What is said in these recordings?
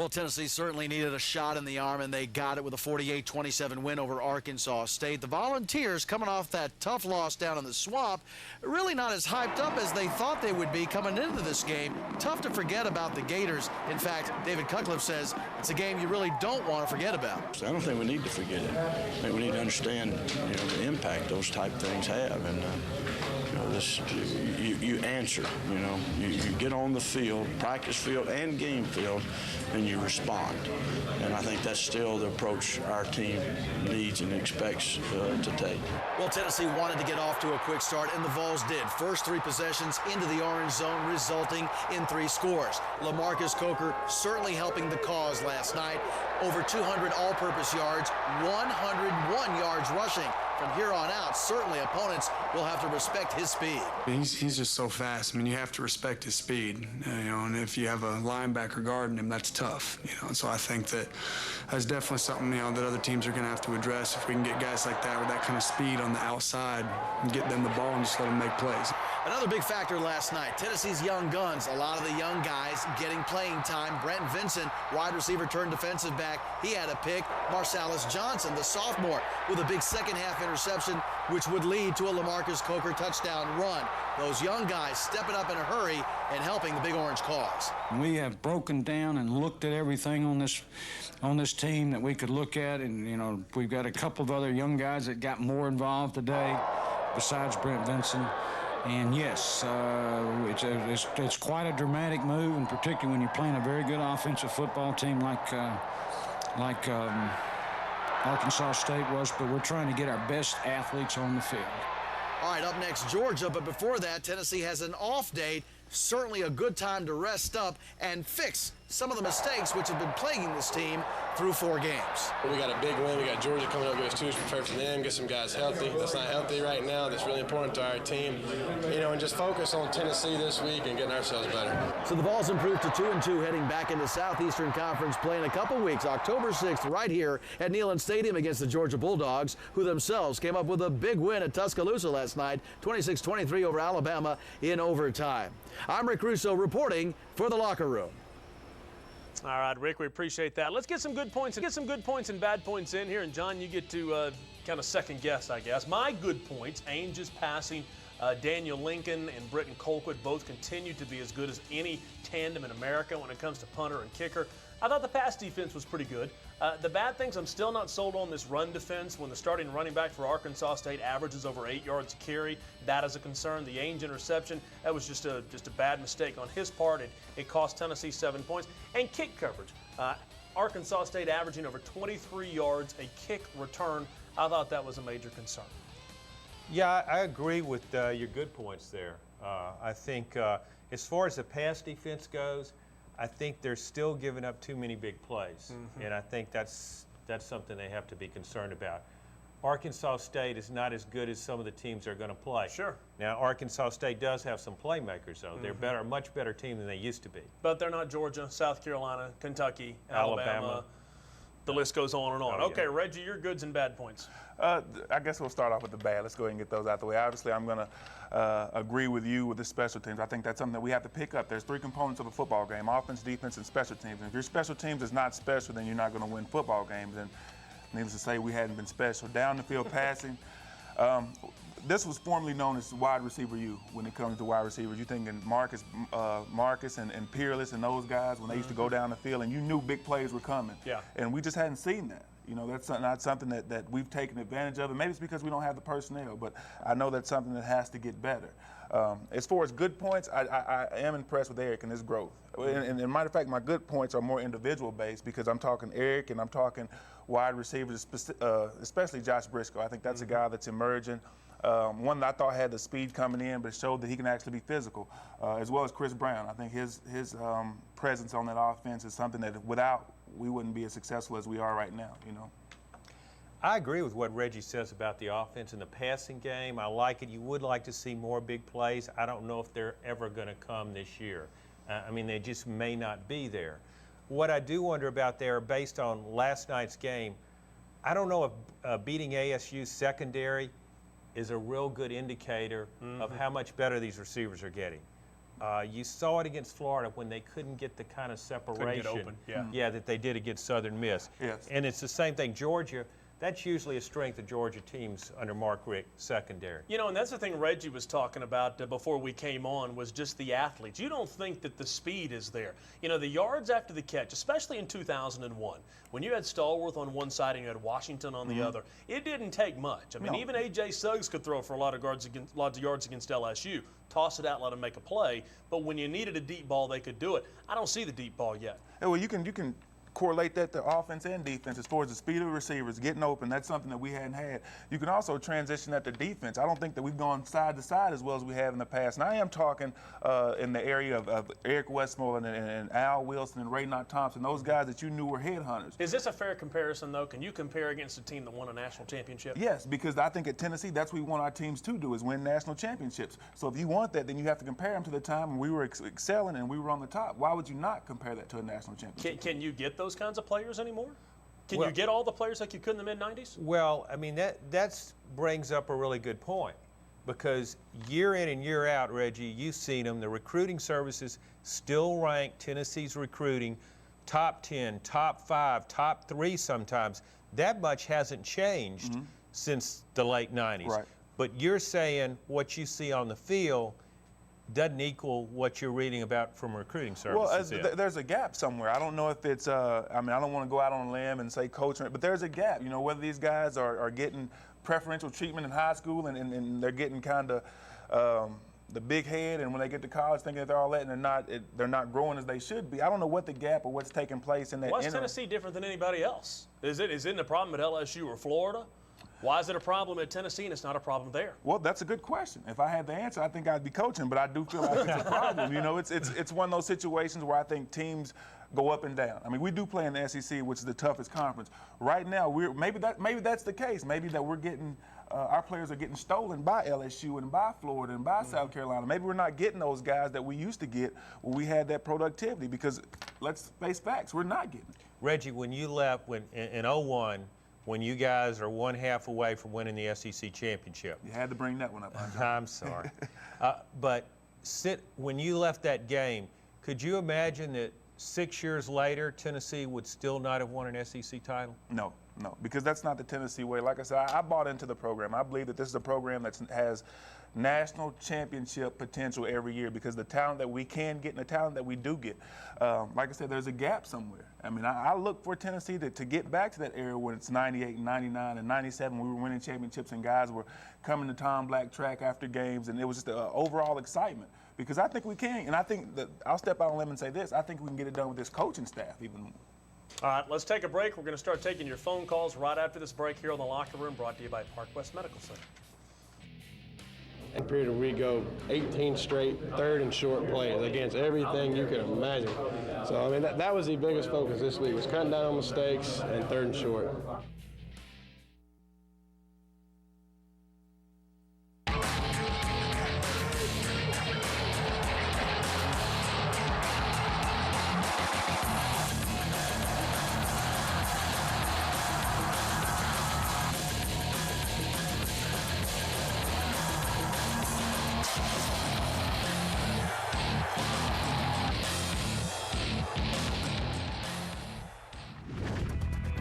Well, Tennessee certainly needed a shot in the arm, and they got it with a 48-27 win over Arkansas State. The Volunteers, coming off that tough loss down in the Swamp, really not as hyped up as they thought they would be coming into this game. Tough to forget about the Gators. In fact, David Cutcliffe says it's a game you really don't want to forget about. I don't think we need to forget it. I think we need to understand, the impact those type things have, and you answer. You get on the field, practice field, and game field, and you respond. And I think that's still the approach our team needs and expects to take. Well, Tennessee wanted to get off to a quick start, and the Vols did. First 3 possessions into the orange zone, resulting in 3 scores. LaMarcus Coker certainly helping the cause last night. Over 200 all-purpose yards, 101 yards rushing. From here on out, certainly opponents will have to respect his speed. He's just so fast. I mean, you have to respect his speed, and if you have a linebacker guarding him, that's tough, And so I think that's definitely something, that other teams are going to have to address. If we can get guys like that with that kind of speed on the outside and get them the ball and just let them make plays. Another big factor last night, Tennessee's young guns, a lot of the young guys getting playing time. Brent Vincent, wide receiver turned defensive back, he had a pick. Marsalis Johnson, the sophomore, with a big second-half interception, which would lead to a LaMarcus Coker touchdown run. Those young guys stepping up in a hurry and helping the Big Orange cause. We have broken down and looked at everything on this team that we could look at, and we've got a couple of other young guys that got more involved today besides Brent Vincent. And yes, it's quite a dramatic move, and particularly when you're playing a very good offensive football team like Arkansas State was, but we're trying to get our best athletes on the field. All right, up next, Georgia, but before that, Tennessee has an off day. Certainly a good time to rest up and fix some of the mistakes which have been plaguing this team through 4 games. We got a big win. We got Georgia coming up. We have 2 weeks prepare for them, get some guys healthy. That's not healthy right now. That's really important to our team. And just focus on Tennessee this week and getting ourselves better. So the Vols improved to 2-2, heading back into Southeastern Conference play in a couple weeks, October 6th, right here at Neyland Stadium against the Georgia Bulldogs, who themselves came up with a big win at Tuscaloosa last night, 26-23 over Alabama in overtime. I'm Rick Russo reporting for The Locker Room. All right, Rick, we appreciate that. Let's get some good points and bad points in here. And, John, you get to kind of second guess, I guess. My good points, Ainge's passing. Daniel Lincoln and Britton Colquitt both continue to be as good as any tandem in America when it comes to punter and kicker. I thought the pass defense was pretty good. The bad things, I'm still not sold on this run defense. When the starting running back for Arkansas State averages over 8 yards a carry, that is a concern. The Ainge interception, that was just a bad mistake on his part. It cost Tennessee 7 points. And kick coverage. Arkansas State averaging over 23 yards a kick return. I thought that was a major concern. Yeah, I agree with your good points there. I think as far as the pass defense goes, I think they're still giving up too many big plays, and I think that's something they have to be concerned about. Arkansas State is not as good as some of the teams they're going to play. Sure. Now, Arkansas State does have some playmakers, though. They're a much better team than they used to be. But they're not Georgia, South Carolina, Kentucky, Alabama. The list goes on and on. Oh, okay, yeah. Reggie, your goods and bad points. I guess we'll start off with the bad. Let's go ahead and get those out the way. Obviously, I'm going to agree with you with the special teams. I think that's something that we have to pick up. There's 3 components of a football game: offense, defense, and special teams. And if your special teams is not special, then you're not going to win football games. And needless to say, we hadn't been special. Down the field passing. This was formerly known as wide receiver U when it comes to wide receivers. You're thinking Marcus and Peerless and those guys when they used to go down the field, and you knew big plays were coming. Yeah. And we just hadn't seen that. That's not something that we've taken advantage of. And maybe it's because we don't have the personnel, but I know that's something that has to get better. As far as good points, I am impressed with Eric and his growth. And as a matter of fact, my good points are more individual-based because I'm talking Eric and I'm talking wide receivers, especially Josh Briscoe. I think that's a guy that's emerging. One that I thought had the speed coming in, but showed that he can actually be physical, as well as Chris Brown. I think his presence on that offense is something that without we wouldn't be as successful as we are right now. I agree with what Reggie says about the offense and the passing game. I like it. You would like to see more big plays. I don't know if they're ever going to come this year. They just may not be there. What I do wonder about there, based on last night's game, I don't know if beating ASU's secondary is a real good indicator of how much better these receivers are getting. You saw it against Florida when they couldn't get the kind of separation open, that they did against Southern Miss. Yes. And it's the same thing. Georgia, that's usually a strength of Georgia teams under Mark Richt, secondary. You know, and that's the thing Reggie was talking about before we came on was just the athletes. You don't think that the speed is there. You know, the yards after the catch, especially in 2001, when you had Stallworth on one side and you had Washington on the other, it didn't take much. I mean, even A.J. Suggs could throw for a lot of yards against LSU, toss it out, let them make a play. But when you needed a deep ball, they could do it. I don't see the deep ball yet. Yeah, well, you can correlate that to offense and defense as far as the speed of the receivers getting open. That's something that we hadn't had. You can also transition that to defense. I don't think that we've gone side to side as well as we have in the past. And I am talking in the area of Eric Westmoreland and Al Wilson and Ray Knott Thompson, those guys that you knew were headhunters. Is this a fair comparison, though? Can you compare against a team that won a national championship? Yes, because I think at Tennessee, that's what we want our teams to do, is win national championships. So if you want that, then you have to compare them to the time when we were excelling and we were on the top. Why would you not compare that to a national championship? Can you get those kinds of players anymore? Can you get all the players like you could in the mid-90s? Well, I mean, that brings up a really good point, because year in and year out, Reggie, you've seen them. The recruiting services still rank Tennessee's recruiting top 10, top 5, top 3 sometimes. That much hasn't changed since the late 90s. Right. But you're saying what you see on the field doesn't equal what you're reading about from recruiting services. Well, there's a gap somewhere. I don't know if it's, I mean, I don't want to go out on a limb and say coaching, but there's a gap. You know, whether these guys are getting preferential treatment in high school and they're getting kind of the big head, and when they get to college thinking that they're all that and they're not growing as they should be. I don't know what the gap or what's taking place in that What's interim. Tennessee different than anybody else? Is it a problem at LSU or Florida? Why is it a problem at Tennessee and it's not a problem there? Well, that's a good question. If I had the answer, I think I'd be coaching, but I do feel like it's a problem. You know, it's one of those situations where I think teams go up and down. I mean, we do play in the SEC, which is the toughest conference. Right now, maybe that's the case. Maybe that we're getting our players are getting stolen by LSU and by Florida and by South Carolina. Maybe we're not getting those guys that we used to get when we had that productivity, because let's face facts, we're not getting it. Reggie, when you left in 01, when you guys are 1/2 away from winning the SEC championship. You had to bring that one up. I'm sorry. But when you left that game, could you imagine that 6 years later, Tennessee would still not have won an SEC title? No, because that's not the Tennessee way. Like I said, I bought into the program. I believe that this is a program that has national championship potential every year, because the talent that we can get and the talent that we do get. Like I said, there's a gap somewhere. I mean, I look for Tennessee to get back to that era when it's 98 and 99 and 97, we were winning championships and guys were coming to Tom Black track after games, and it was just an overall excitement. Because I think we can, and I think that I'll step out on a limb and say this, I think we can get it done with this coaching staff even more. All right, let's take a break. We're going to start taking your phone calls right after this break here on The Locker Room, brought to you by Park West Medical Center. A period where we go 18 straight third and short plays against everything you can imagine. So, I mean, that was the biggest focus this week, was cutting down on mistakes and third and short.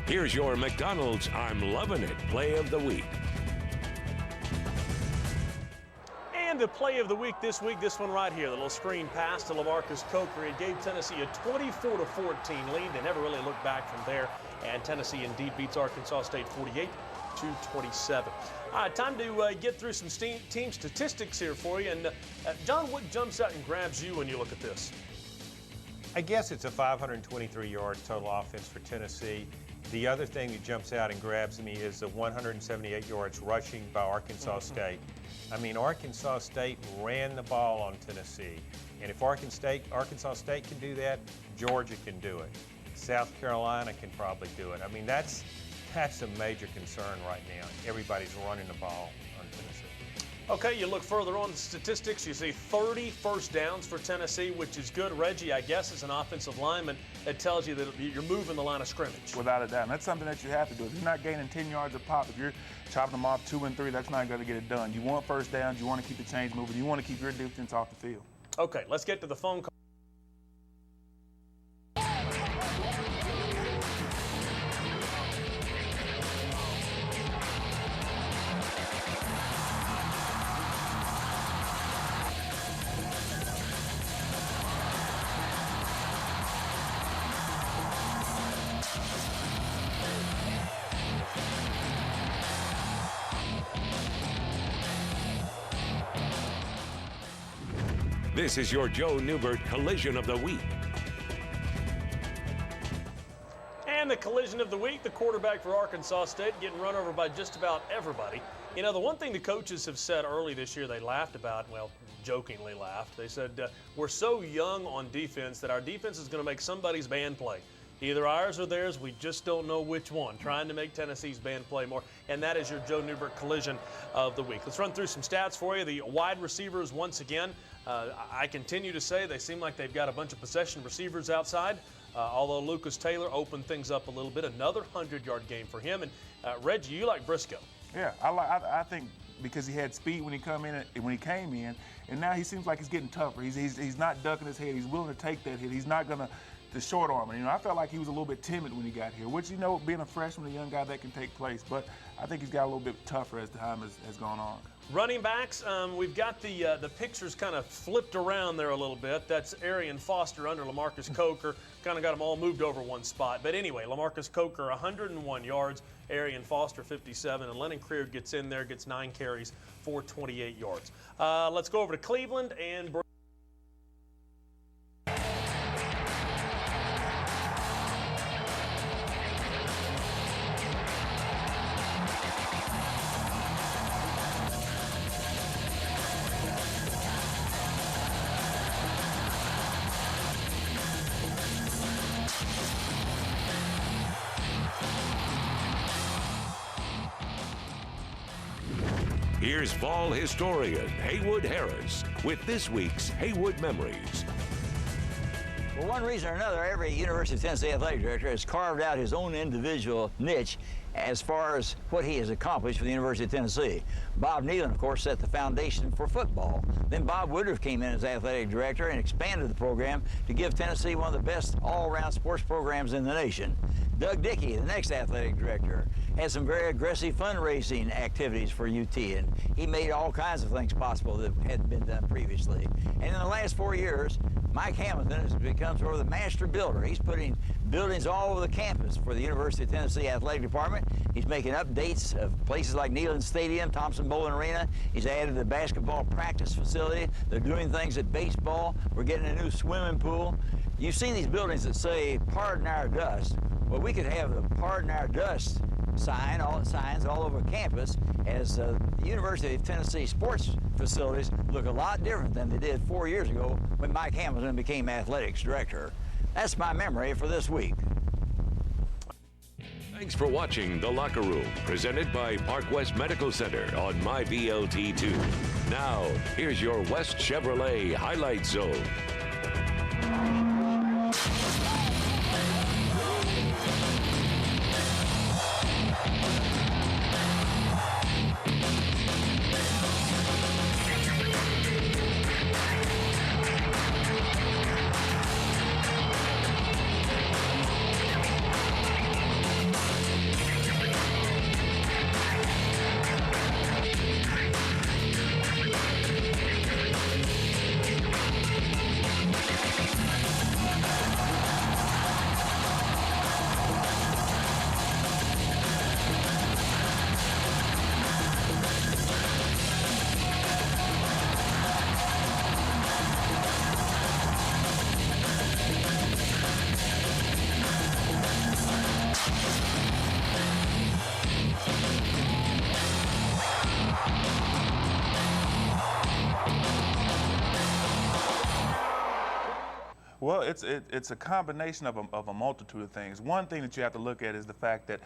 Here's your McDonald's I'm Loving It Play of the Week. And the play of the week, this one right here, the little screen pass to LaMarcus Coker. It gave Tennessee a 24-14 lead. They never really looked back from there. And Tennessee indeed beats Arkansas State 48-27. All right, time to get through some team statistics here for you. And John, what jumps out and grabs you when you look at this? I guess it's a 523 yards total offense for Tennessee. The other thing that jumps out and grabs me is the 178 yards rushing by Arkansas State. I mean, Arkansas State ran the ball on Tennessee. And if Arkansas State can do that, Georgia can do it. South Carolina can probably do it. I mean, that's a major concern right now. Everybody's running the ball on Tennessee. Okay, you look further on the statistics, you see 30 first downs for Tennessee, which is good. Reggie, I guess, as an offensive lineman, it tells you that you're moving the line of scrimmage. Without a doubt. And that's something that you have to do. If you're not gaining 10 yards a pop, if you're chopping them off 2 and 3, that's not going to get it done. You want first downs. You want to keep the chains moving. You want to keep your defense off the field. Okay, let's get to the phone call. This is your Joe Newbert Collision of the Week. And the collision of the week, the quarterback for Arkansas State getting run over by just about everybody. You know, the one thing the coaches have said early this year they laughed about, well, jokingly laughed. They said, we're so young on defense that our defense is going to make somebody's band play. Either ours or theirs, we just don't know which one. Trying to make Tennessee's band play more. And that is your Joe Newbert collision of the week. Let's run through some stats for you. The wide receivers, once again, I continue to say they seem like they've got a bunch of possession receivers outside. Although Lucas Taylor opened things up a little bit. Another 100-yard game for him. And Reggie, you like Briscoe. Yeah, I think because he had speed when he came in, and now he seems like he's getting tougher. He's not ducking his head. He's willing to take that hit. He's not going to short arm. You know, I felt like he was a little bit timid when he got here, which, you know, being a freshman, a young guy, that can take place. But I think he's got a little bit tougher as time has gone on. Running backs, we've got the pictures kind of flipped around there a little bit. That's Arian Foster under Lamarcus Coker. Kind of got them all moved over one spot. But anyway, Lamarcus Coker, 101 yards. Arian Foster, 57. And Lennon Creer gets in there, gets 9 carries for 28 yards. Let's go over to Cleveland and Here's fall historian Haywood Harris with this week's Haywood Memories. For one reason or another, every University of Tennessee athletic director has carved out his own individual niche as far as what he has accomplished for the University of Tennessee. Bob Nealon, of course, set the foundation for football. Then Bob Woodruff came in as athletic director and expanded the program to give Tennessee one of the best all-around sports programs in the nation. Doug Dickey, the next athletic director, had some very aggressive fundraising activities for UT, and he made all kinds of things possible that hadn't been done previously. And in the last 4 years, Mike Hamilton has become sort of the master builder. He's putting buildings all over the campus for the University of Tennessee Athletic Department. He's making updates of places like Neyland Stadium, Thompson Bowling Arena. He's added the basketball practice facility. They're doing things at baseball. We're getting a new swimming pool. You've seen these buildings that say, "Pardon our dust." Well, we could have the "Pardon our dust" signs all over campus, as the University of Tennessee sports facilities look a lot different than they did 4 years ago when Mike Hamilton became athletics director. That's my memory for this week. Thanks for watching The Locker Room, presented by Park West Medical Center on MyVLT2. Now, here's your West Chevrolet Highlight Zone. Well, it's a combination of a multitude of things. One thing that you have to look at is the fact that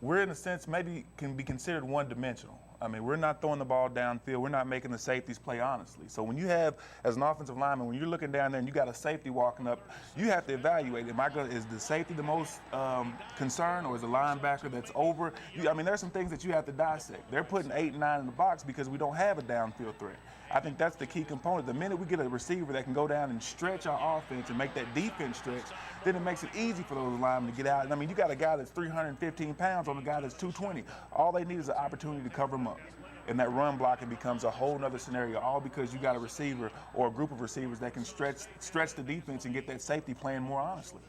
we're, in a sense, maybe can be considered one-dimensional. I mean, we're not throwing the ball downfield. We're not making the safeties play honestly. So when you have, as an offensive lineman, when you're looking down there and you got a safety walking up, you have to evaluate, is the safety the most concern, or is the linebacker that's over? I mean, there's some things that you have to dissect. They're putting 8 and 9 in the box because we don't have a downfield threat. I think that's the key component. The minute we get a receiver that can go down and stretch our offense and make that defense stretch, then it makes it easy for those linemen to get out. And I mean, you got a guy that's 315 pounds on a guy that's 220. All they need is an opportunity to cover him up. And that run blocking becomes a whole nother scenario, all because you got a receiver or a group of receivers that can stretch the defense and get that safety playing more honestly.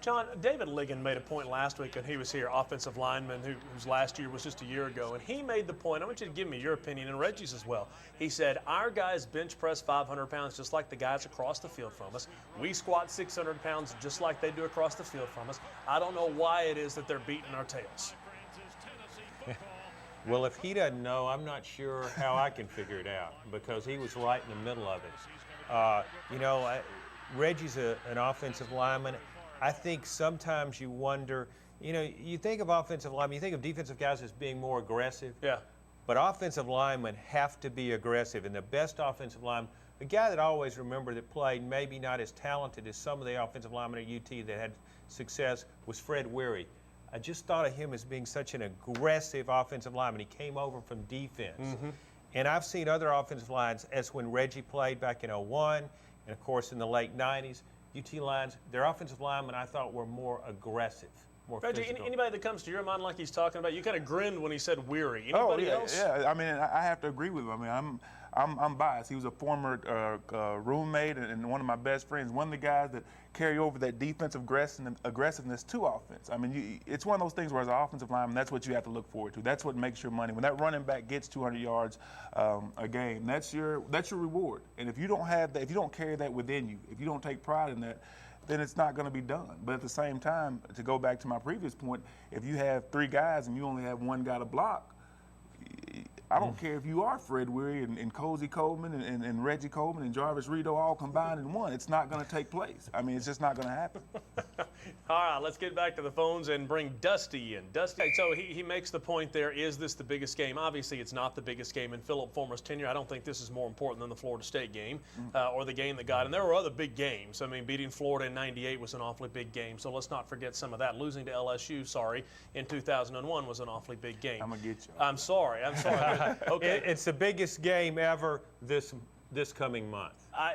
John, David Ligon made a point last week when he was here, offensive lineman whose last year was just a year ago, and he made the point, I want you to give me your opinion, and Reggie's as well. He said, our guys bench press 500 pounds just like the guys across the field from us. We squat 600 pounds just like they do across the field from us. I don't know why it is that they're beating our tails. Well, if he doesn't know, I'm not sure how I can figure it out, because he was right in the middle of it. Reggie's an offensive lineman. I think sometimes you wonder, you think of offensive linemen, you think of defensive guys as being more aggressive. Yeah. But offensive linemen have to be aggressive. And the best offensive lineman, the guy that I always remember that played maybe not as talented as some of the offensive linemen at UT that had success, was Fred Weary. I just thought of him as being such an aggressive offensive lineman. He came over from defense. Mm-hmm. And I've seen other offensive lines, as when Reggie played back in 01, and of course in the late 90s, UT Lions, their offensive linemen I thought were more aggressive, more Reggie, physical. Anybody that comes to your mind like he's talking about, you kind of grinned when he said Weary. Anybody else? Yeah. I mean, I have to agree with him. I mean, I'm biased. He was a former roommate and one of my best friends. One of the guys that carry over that defensive aggressiveness to offense. I mean, it's one of those things where as an offensive lineman, that's what you have to look forward to. That's what makes your money. When that running back gets 200 yards a game, that's your reward. And if you don't have that, if you don't carry that within you, if you don't take pride in that, then it's not going to be done. But at the same time, to go back to my previous point, if you have 3 guys and you only have 1 guy to block, I don't care if you are Fred Weary and Cozy Coleman and Reggie Coleman and Jarvis Rito all combined in one. It's not going to take place. I mean, it's just not going to happen. All right, let's get back to the phones and bring Dusty in. Dusty, so he makes the point there, is this the biggest game? Obviously, it's not the biggest game in Philip Fulmer's tenure. I don't think this is more important than the Florida State game or the game that got. And there were other big games. I mean, beating Florida in '98 was an awfully big game, so let's not forget some of that. Losing to LSU, in 2001 was an awfully big game. I'm going to get you. I'm sorry. Okay. It's the biggest game ever this coming month. I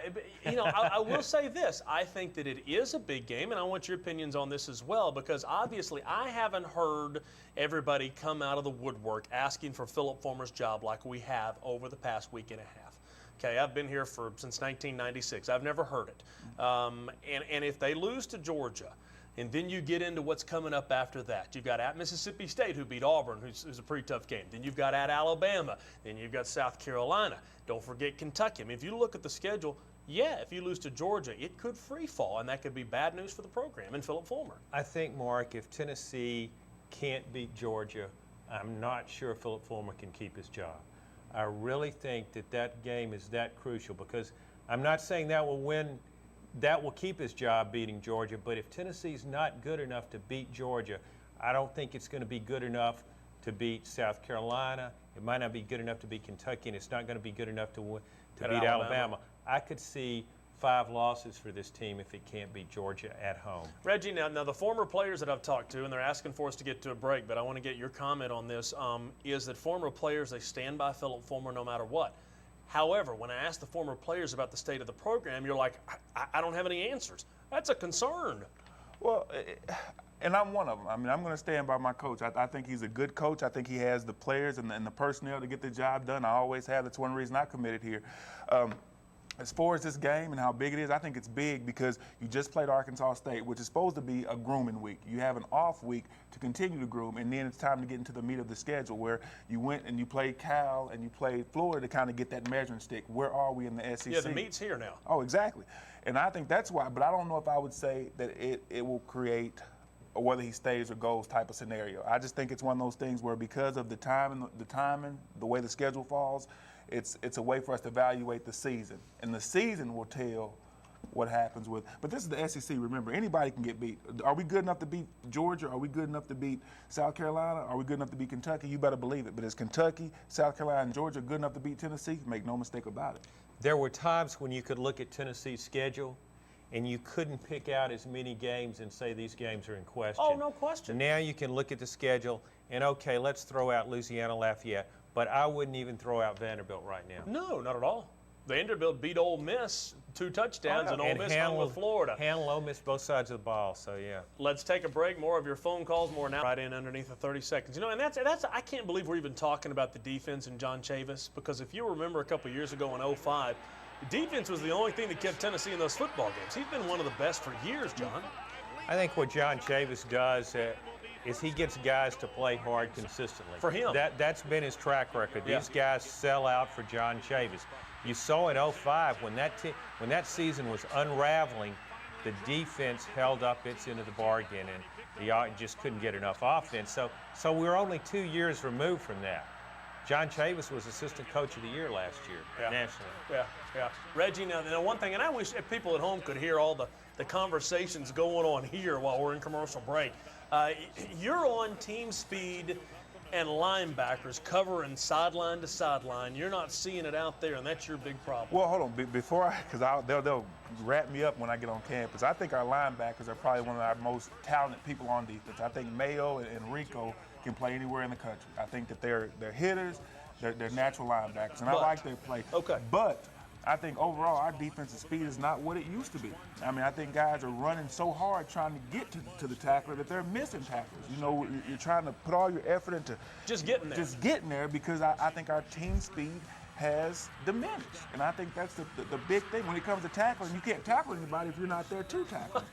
will say this. I think that it is a big game, and I want your opinions on this as well, because obviously I haven't heard everybody come out of the woodwork asking for Philip Fulmer's job like we have over the past week and a half. Okay, I've been here since 1996. I've never heard it. And if they lose to Georgia, and then you get into what's coming up after that. You've got at Mississippi State, who beat Auburn, who's a pretty tough game. Then you've got at Alabama. Then you've got South Carolina. Don't forget Kentucky. I mean, if you look at the schedule, if you lose to Georgia, it could free fall, and that could be bad news for the program and Philip Fulmer. I think, Mark, if Tennessee can't beat Georgia, I'm not sure Philip Fulmer can keep his job. I really think that game is that crucial, because I'm not saying that will keep his job beating Georgia, but if Tennessee's not good enough to beat Georgia, I don't think it's going to be good enough to beat South Carolina. It might not be good enough to beat Kentucky, and it's not going to be good enough to beat Alabama. I could see 5 losses for this team if it can't beat Georgia at home. Reggie, now the former players that I've talked to, and they're asking for us to get to a break, but I want to get your comment on this, is that former players, they stand by Philip Fulmer no matter what. However, when I ask the former players about the state of the program, you're like, I don't have any answers. That's a concern. Well, and I'm one of them. I mean, I'm going to stand by my coach. I think he's a good coach. I think he has the players and the personnel to get the job done. I always have. That's one reason I committed here. As far as this game and how big it is, I think it's big because you just played Arkansas State, which is supposed to be a grooming week. You have an off week to continue to groom, and then it's time to get into the meat of the schedule where you went and you played Cal and you played Florida to kind of get that measuring stick. Where are we in the SEC? Yeah, the meat's here now. Oh, exactly. And I think that's why, but I don't know if I would say that it will create a whether he stays or goes type of scenario. I just think it's one of those things where because of the timing, the way the schedule falls, it's a way for us to evaluate the season. And the season will tell what happens with. But this is the SEC. Remember, anybody can get beat. Are we good enough to beat Georgia? Are we good enough to beat South Carolina? Are we good enough to beat Kentucky? You better believe it. But is Kentucky, South Carolina, and Georgia good enough to beat Tennessee? Make no mistake about it. There were times when you could look at Tennessee's schedule and you couldn't pick out as many games and say these games are in question. Oh, no question. Now you can look at the schedule and, okay, let's throw out Louisiana Lafayette, but I wouldn't even throw out Vanderbilt right now. No, not at all. Vanderbilt beat Ole Miss 2 touchdowns, and Ole Miss hung with Florida. Handle Ole Miss both sides of the ball, so yeah. Let's take a break. More of your phone calls, more now. Right in underneath the 30 seconds. You know, and that's I can't believe we're even talking about the defense and John Chavis, because if you remember a couple years ago in 2005, the defense was the only thing that kept Tennessee in those football games. He's been one of the best for years, John. I think what John Chavis does is he gets guys to play hard consistently. For him. That's been his track record. Yeah. These guys sell out for John Chavis. You saw in 2005 when that season was unraveling, the defense held up its end of the bargain, and the just couldn't get enough offense. So we're only 2 years removed from that. John Chavis was Assistant Coach of the Year last year nationally. Yeah. Reggie, now one thing, and I wish people at home could hear all the conversations going on here while we're in commercial break. You're on team speed and linebackers covering sideline to sideline. You're not seeing it out there, and that's your big problem. Well, hold on. Before because they'll wrap me up when I get on campus. I think our linebackers are probably one of our most talented people on defense. I think Mayo and Rico can play anywhere in the country. I think that they're hitters, they're natural linebackers, and I like their play. Okay. But I think overall our defensive speed is not what it used to be. I mean, I think guys are running so hard trying to get to the tackler that they're missing tackles. You know, you're trying to put all your effort into just getting there. Just getting there, because I think our team speed has diminished. And I think that's the big thing when it comes to tackling. You can't tackle anybody if you're not there to tackle.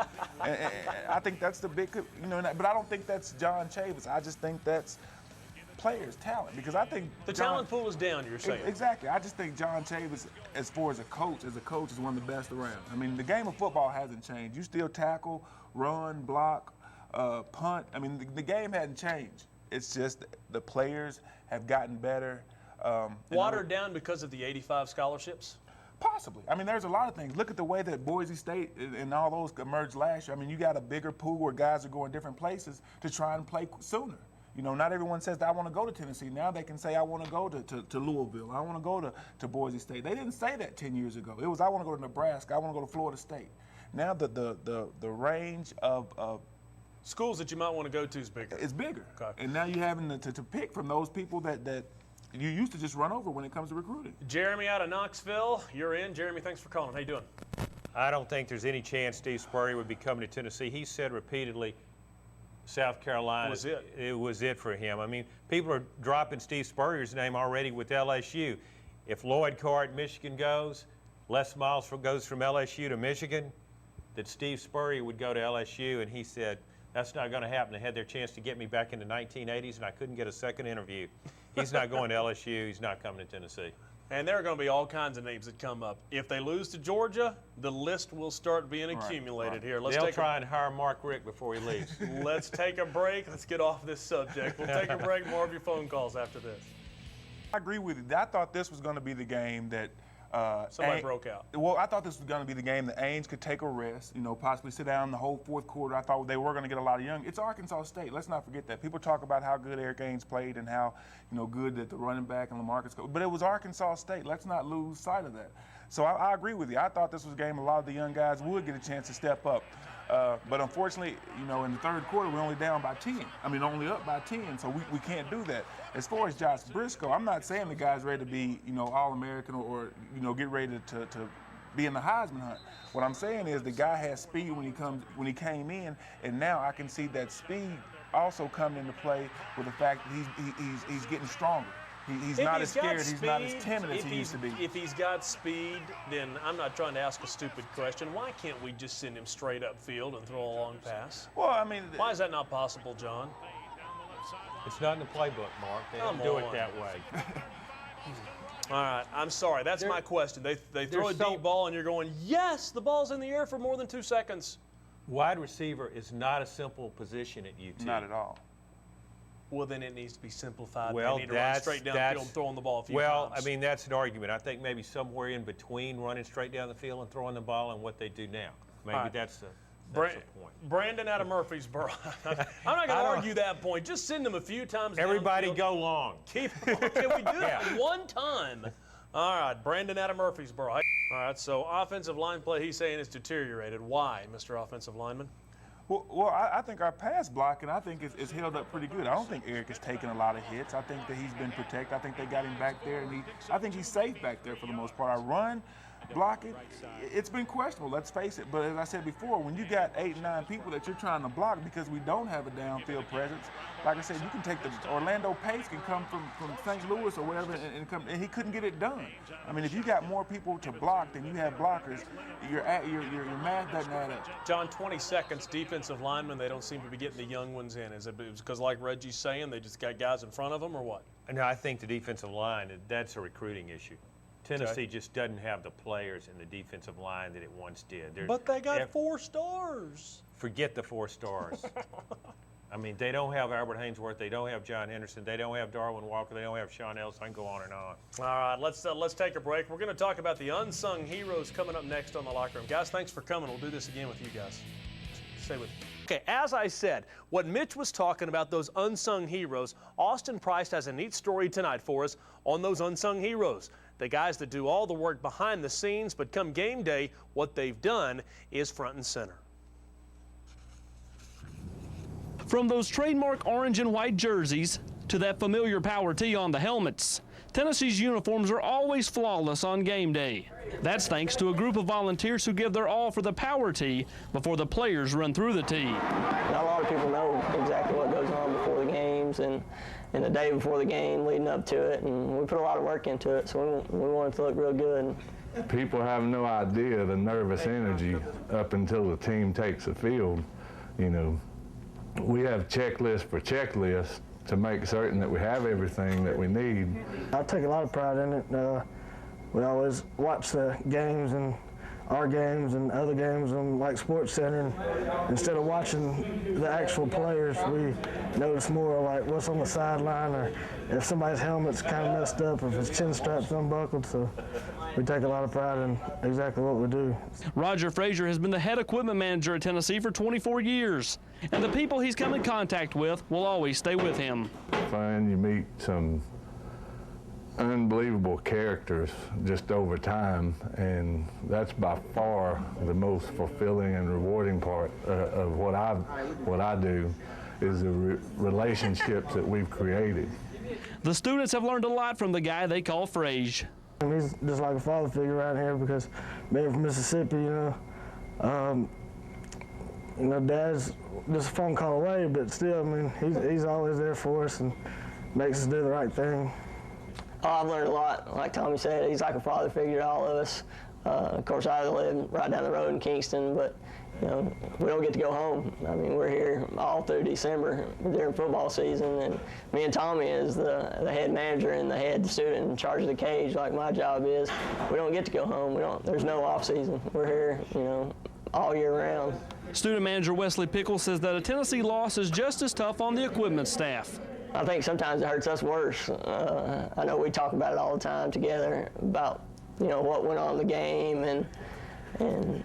and I think that's the big, but I don't think that's John Chavis. I just think that's players' talent, because I think the talent pool is down, you're saying. Exactly. I just think John Chavis, as far as a coach, is one of the best around. I mean, the game of football hasn't changed. You still tackle, run, block, punt. I mean, the game hasn't changed. It's just the players have gotten better. Watered down because of the 85 scholarships? Possibly. I mean, there's a lot of things. Look at the way that Boise State and all those emerged last year. I mean, you got a bigger pool where guys are going different places to try and play sooner. You know, not everyone says that I want to go to Tennessee. Now they can say I want to go to Louisville. I want to go to Boise State. They didn't say that 10 years ago. It was I want to go to Nebraska. I want to go to Florida State. Now the range of schools that you might want to go to is bigger. It's bigger. Okay. And now you're having to pick from those people that you used to just run over when it comes to recruiting. Jeremy out of Knoxville, you're in. Jeremy, thanks for calling. How you doing? I don't think there's any chance Steve Spurrier would be coming to Tennessee. He said repeatedly South Carolina, it was it for him. I mean, people are dropping Steve Spurrier's name already with LSU. If Lloyd Carr at Michigan goes, Les Miles goes from LSU to Michigan, that Steve Spurrier would go to LSU, and he said, that's not going to happen. They had their chance to get me back in the 1980s, and I couldn't get a second interview. He's not going to LSU. He's not coming to Tennessee. And there are going to be all kinds of names that come up. If they lose to Georgia, the list will start being accumulated here. They'll try and hire Mark Richt before he leaves. Let's take a break. Let's get off this subject. We'll take a break. More of your phone calls after this. I agree with you. I thought this was going to be the game that somebody broke out. Well, I thought this was going to be the game that Ainge could take a rest, possibly sit down the whole fourth quarter. I thought they were going to get a lot of young. It's Arkansas State. Let's not forget that. People talk about how good Eric Ainge played and how good that the running back and LaMarcus go. But it was Arkansas State. Let's not lose sight of that. So I agree with you. I thought this was a game a lot of the young guys would get a chance to step up. But unfortunately, in the third quarter, we're only down by 10. Only up by 10, so we can't do that. As far as Josh Briscoe, I'm not saying the guy's ready to be, All-American or get ready to be in the Heisman hunt. What I'm saying is the guy has speed when he came in, and now I can see that speed also coming into play with the fact that he's getting stronger. He's not as scared. He's not as timid as he used to be. If he's got speed, then I'm not trying to ask a stupid question. Why can't we just send him straight upfield and throw a long pass? Well, why is that not possible, John? It's not in the playbook, Mark. They don't do it that way. All right, I'm sorry. That's my question. They throw a deep ball, and you're going, yes, the ball's in the air for more than 2 seconds. Wide receiver is not a simple position at UT. Not at all. Well, then it needs to be simplified. Well, they need to run straight down the field and throwing the ball a few times. I mean, that's an argument. I think maybe somewhere in between running straight down the field and throwing the ball and what they do now. Maybe that's the point. Brandon out of Murfreesboro. I'm not going to argue that point. Just send them a few times. Everybody downfield. go long. Can we do that one time? All right, Brandon out of Murfreesboro. All right, so offensive line play, he's saying, is deteriorated. Why, Mr. Offensive Lineman? Well, I think our pass blocking, I think, is held up pretty good. I don't think Eric is taking a lot of hits. I think that he's been protected. I think they got him back there, and I think he's safe back there for the most part. Our run blocking, it's been questionable, let's face it. But as I said before, when you got 8, 9 people that you're trying to block because we don't have a downfield presence, like I said, you can take Orlando Pace can come from St. Louis or wherever and he couldn't get it done. I mean, if you got more people to block than you have blockers, your math doesn't add up. John, 20 seconds, defensive linemen, they don't seem to be getting the young ones in. Is it because, like Reggie's saying, they just got guys in front of them or what? No, I think the defensive line, that's a recruiting issue. Tennessee just doesn't have the players in the defensive line that it once did. But they got 4 stars. Forget the 4 stars. I mean, they don't have Albert Haynesworth. They don't have John Henderson. They don't have Darwin Walker. They don't have Sean Ellis. I can go on and on. All right, let's take a break. We're going to talk about the unsung heroes coming up next on The Locker Room. Guys, thanks for coming. We'll do this again with you guys. Stay with me. Okay, as I said, what Mitch was talking about, those unsung heroes, Austin Price has a neat story tonight for us on those unsung heroes. The guys that do all the work behind the scenes, but come game day, what they've done is front and center. From those trademark orange and white jerseys to that familiar power tee on the helmets, Tennessee's uniforms are always flawless on game day. That's thanks to a group of volunteers who give their all for the power tee before the players run through the tee. Not a lot of people know exactly what goes on before the games and the day before the game leading up to it, and we put a lot of work into it, so we want it to look real good. People have no idea the nervous energy up until the team takes the field. You know, we have checklist for checklist to make certain that we have everything that we need. I take a lot of pride in it. We always watch the games and our games and other games on like Sports Center. And instead of watching the actual players, we notice more like what's on the sideline or if somebody's helmet's kind of messed up, if his chin strap's unbuckled. So we take a lot of pride in exactly what we do. Roger Frazier has been the head equipment manager at Tennessee for 24 years, and the people he's come in contact with will always stay with him. Fun, you meet some unbelievable characters just over time, and that's by far the most fulfilling and rewarding part of what I do is the relationships that we've created. The students have learned a lot from the guy they call Frage. He's just like a father figure around here because being from Mississippi, you know, Dad's just a phone call away, but still, I mean, he's always there for us and makes us do the right thing. Oh, I've learned a lot. Like Tommy said, he's like a father figure to all of us. Of course, I live right down the road in Kingston, but you know, we don't get to go home. I mean, we're here all through December during football season, and me and Tommy is the head manager and the head student in charge of the cage, like my job is. We don't get to go home. There's no off season. We're here, you know, all year round. Student manager Wesley Pickle says that a Tennessee loss is just as tough on the equipment staff. I think sometimes it hurts us worse. I know we talk about it all the time together about, you know, what went on in the game and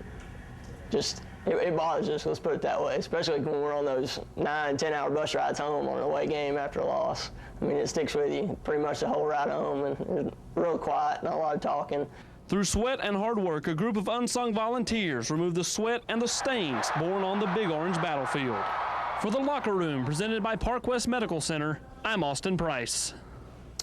just it bothers us, let's put it that way, especially when we're on those 9-10 hour bus rides home on an away game after a loss. I mean, it sticks with you pretty much the whole ride home, and it's real quiet, not a lot of talking. Through sweat and hard work, a group of unsung volunteers removed the sweat and the stains born on the Big Orange battlefield. For The Locker Room, presented by Park West Medical Center, I'm Austin Price.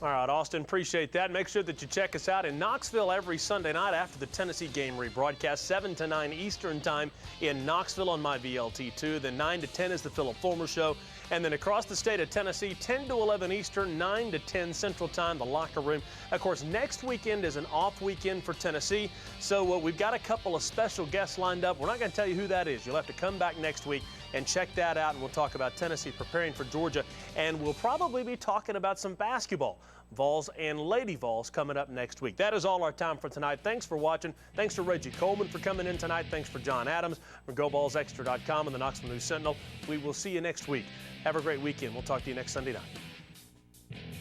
All right, Austin, appreciate that. Make sure that you check us out in Knoxville every Sunday night after the Tennessee game rebroadcast, 7 to 9 Eastern Time in Knoxville on MyVLT2. Then 9 to 10 is the Philip Fulmer Show. And then across the state of Tennessee, 10 to 11 Eastern, 9 to 10 Central Time, The Locker Room. Of course, next weekend is an off weekend for Tennessee, so we've got a couple of special guests lined up. We're not going to tell you who that is. You'll have to come back next week and check that out. And we'll talk about Tennessee preparing for Georgia. And we'll probably be talking about some basketball. Vols and Lady Vols coming up next week. That is all our time for tonight. Thanks for watching. Thanks to Reggie Coleman for coming in tonight. Thanks for John Adams from GoBallsExtra.com and the Knoxville News Sentinel. We will see you next week. Have a great weekend. We'll talk to you next Sunday night.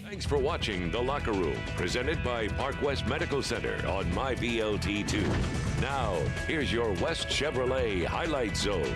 Thanks for watching The Locker Room, presented by Park West Medical Center on MyVLT2. Now, here's your West Chevrolet Highlight Zone.